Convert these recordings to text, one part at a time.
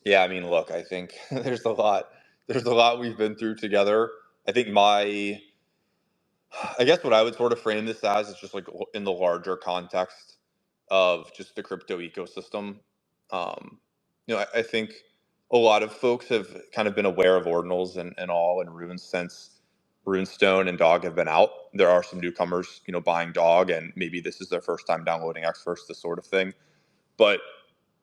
Yeah, I mean, look, I think there's a lot we've been through together. I think I guess what I would sort of frame this as is just like in the larger context of just the crypto ecosystem. Um, I think a lot of folks have kind of been aware of Ordinals and all and runes since Runestone and Dog have been out. There are some newcomers, buying Dog, and maybe this is their first time downloading X first, this sort of thing. But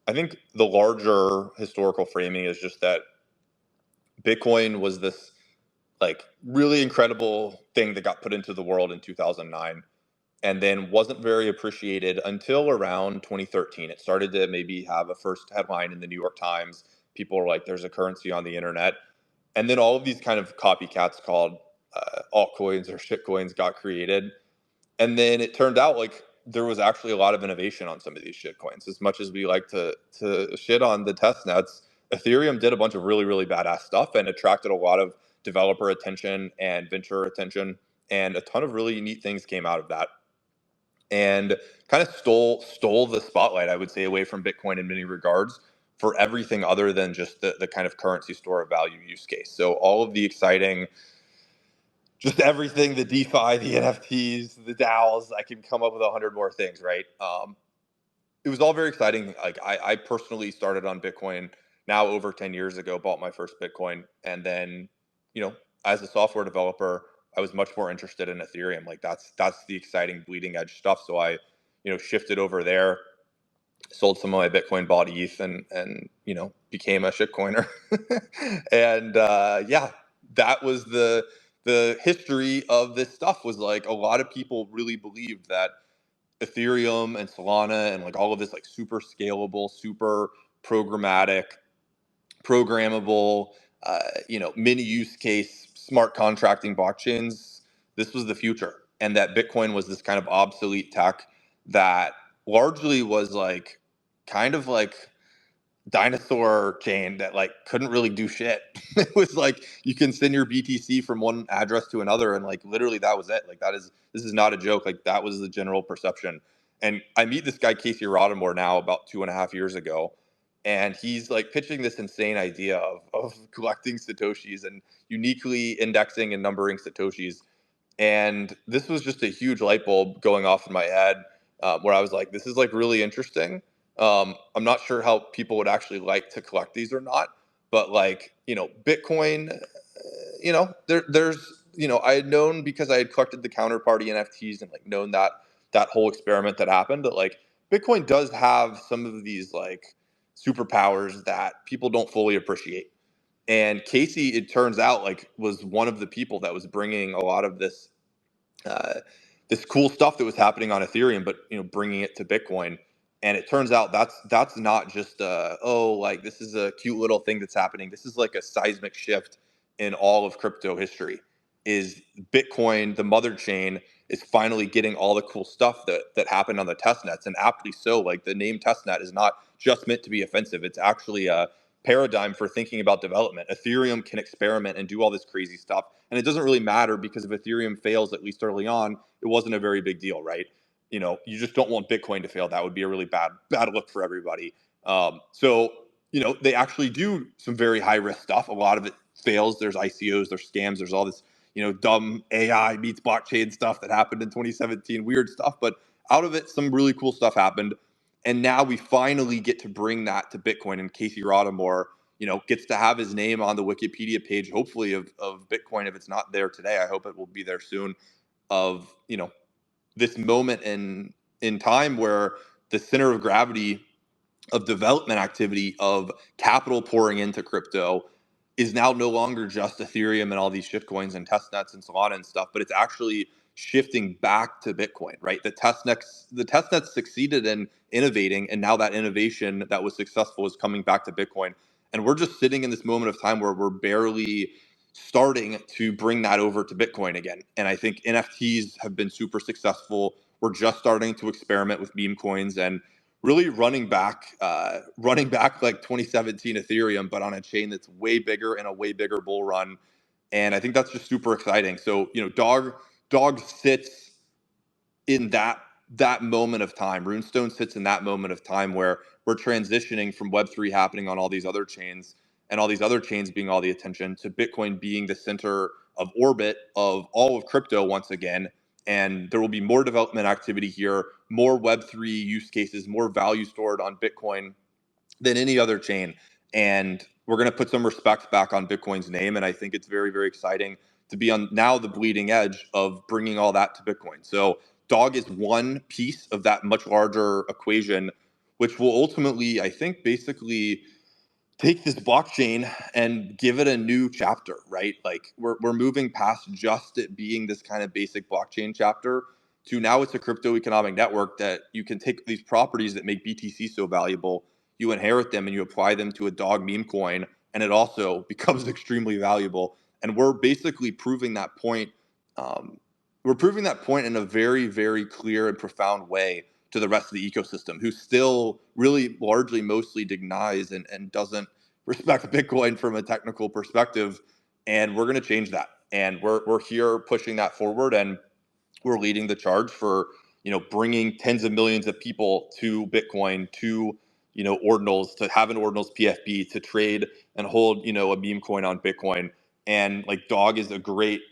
I think the larger historical framing is just that Bitcoin was this like really incredible thing that got put into the world in 2009 and then wasn't very appreciated until around 2013. It started to maybe have a first headline in the New York Times. People were like, there's a currency on the internet. And then all of these kind of copycats called altcoins or shitcoins got created. And then it turned out like there was actually a lot of innovation on some of these shitcoins. As much as we like to shit on the test nets, Ethereum did a bunch of really, really badass stuff and attracted a lot of developer attention and venture attention. And a ton of really neat things came out of that and kind of stole the spotlight, I would say, away from Bitcoin in many regards for everything other than just the kind of currency store of value use case. So all of the exciting, just everything, the DeFi, the NFTs, the DAOs, I can come up with 100 more things, right? It was all very exciting. Like I personally started on Bitcoin now over 10 years ago, bought my first Bitcoin. And then, you know, as a software developer, I was much more interested in Ethereum. Like that's the exciting bleeding edge stuff. So I, shifted over there, sold some of my Bitcoin, bought ETH, and became a shitcoiner. And yeah, that was the history of this stuff. Was like a lot of people really believed that Ethereum and Solana and like all of this like super scalable, super programmatic, programmable, mini use case, smart contracting blockchains. This was the future, and that Bitcoin was this kind of obsolete tech that largely was like kind of like dinosaur chain that like couldn't really do shit. It was like you can send your BTC from one address to another, and like literally that was it. Like this is not a joke. Like that was the general perception. And I meet this guy Casey Rodamore now about 2.5 years ago, and he's like pitching this insane idea of collecting satoshis and uniquely indexing and numbering satoshis. And this was just a huge light bulb going off in my head, where I was like, this is like really interesting. I'm not sure how people would actually like to collect these or not, but like, Bitcoin, there's, I had known because I had collected the counterparty NFTs and like known that whole experiment that happened that like Bitcoin does have some of these like superpowers that people don't fully appreciate. And Casey, it turns out, like was one of the people that was bringing a lot of uh, this cool stuff that was happening on Ethereum, but bringing it to Bitcoin. And it turns out that's not just like this is a cute little thing that's happening. This is like a seismic shift in all of crypto history. Is Bitcoin, the mother chain, is finally getting all the cool stuff that happened on the test nets, and aptly so. Like the name testnet is not just meant to be offensive; it's actually a paradigm for thinking about development. Ethereum can experiment and do all this crazy stuff, and it doesn't really matter because if Ethereum fails, at least early on, it wasn't a very big deal, right? You just don't want Bitcoin to fail. That would be a really bad look for everybody. So they actually do some very high risk stuff. A lot of it fails. There's ICOs, there's scams, there's all this dumb AI meets blockchain stuff that happened in 2017, weird stuff. But out of it, some really cool stuff happened. And now we finally get to bring that to Bitcoin. And Casey Rodamore, gets to have his name on the Wikipedia page, hopefully of Bitcoin. If it's not there today, I hope it will be there soon. Of this moment in time where the center of gravity of development activity of capital pouring into crypto is now no longer just Ethereum and all these shitcoins and testnets and Solana and stuff, but it's actually shifting back to Bitcoin, right? The testnets succeeded in innovating, and now that innovation that was successful is coming back to Bitcoin. And we're just sitting in this moment of time where we're barely starting to bring that over to Bitcoin again. And I think NFTs have been super successful. We're just starting to experiment with meme coins and really running back like 2017 Ethereum, but on a chain that's way bigger and a way bigger bull run. And I think that's just super exciting. So, Dog sits in that that moment of time. Runestone sits in that moment of time where we're transitioning from Web3 happening on all these other chains and all these other chains being all the attention to Bitcoin being the center of orbit of all of crypto once again. And there will be more development activity here, more Web3 use cases, more value stored on Bitcoin than any other chain. And we're going to put some respect back on Bitcoin's name. And I think it's very, very exciting to be on now the bleeding edge of bringing all that to Bitcoin. So Dog is one piece of that much larger equation, which will ultimately, I think, basically take this blockchain and give it a new chapter, right? Like we're moving past just it being this kind of basic blockchain chapter to now it's a crypto economic network that you can take these properties that make BTC so valuable, you inherit them and you apply them to a dog meme coin, and it also becomes extremely valuable. And we're basically proving that point. Um, we're proving that point in a very, very clear and profound way to the rest of the ecosystem, who still really largely mostly denies and doesn't respect Bitcoin from a technical perspective. And we're going to change that. And we're here pushing that forward. And we're leading the charge for bringing tens of millions of people to Bitcoin, to Ordinals, to have an Ordinals PFP, to trade and hold a meme coin on Bitcoin. And like Dog is a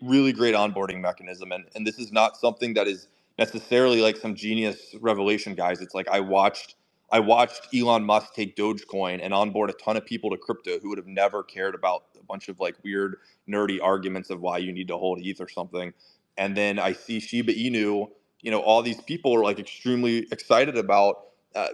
really great onboarding mechanism. And this is not something that is necessarily like some genius revelation, guys. It's like I watched Elon Musk take Dogecoin and onboard a ton of people to crypto who would have never cared about a bunch of like weird nerdy arguments of why you need to hold ETH or something. And then I see Shiba Inu, all these people are like extremely excited about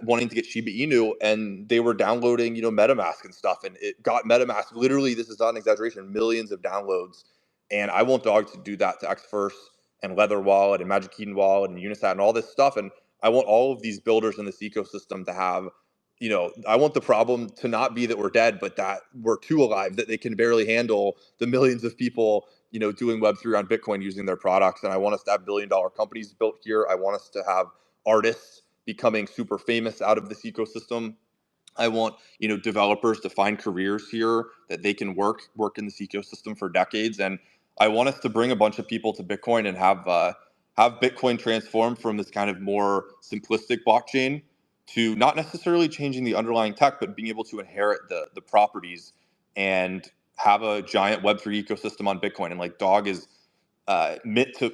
wanting to get Shiba Inu, and they were downloading, MetaMask and stuff, and it got MetaMask. Literally, this is not an exaggeration, millions of downloads. And I want Dog to do that to X First and Leather Wallet and Magic Eden Wallet and Unisat and all this stuff. And I want all of these builders in this ecosystem to have, I want the problem to not be that we're dead, but that we're too alive, that they can barely handle the millions of people doing Web3 on Bitcoin using their products. And I want us to have billion-dollar companies built here. I want us to have artists becoming super famous out of this ecosystem. I want, developers to find careers here that they can work in this ecosystem for decades. And I want us to bring a bunch of people to Bitcoin and have Bitcoin transform from this kind of more simplistic blockchain to not necessarily changing the underlying tech, but being able to inherit the properties and have a giant Web3 ecosystem on Bitcoin. And like Dog is meant to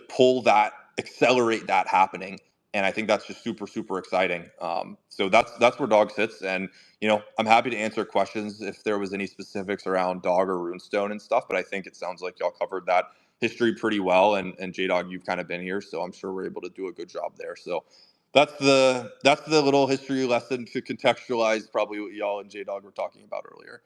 accelerate that happening. And I think that's just super, super exciting. So that's where Dog sits. And, I'm happy to answer questions if there was any specifics around Dog or Runestone and stuff. But I think it sounds like y'all covered that history pretty well. And J-Dog, you've kind of been here. So I'm sure we're able to do a good job there. So that's the little history lesson to contextualize probably what y'all and J-Dog were talking about earlier.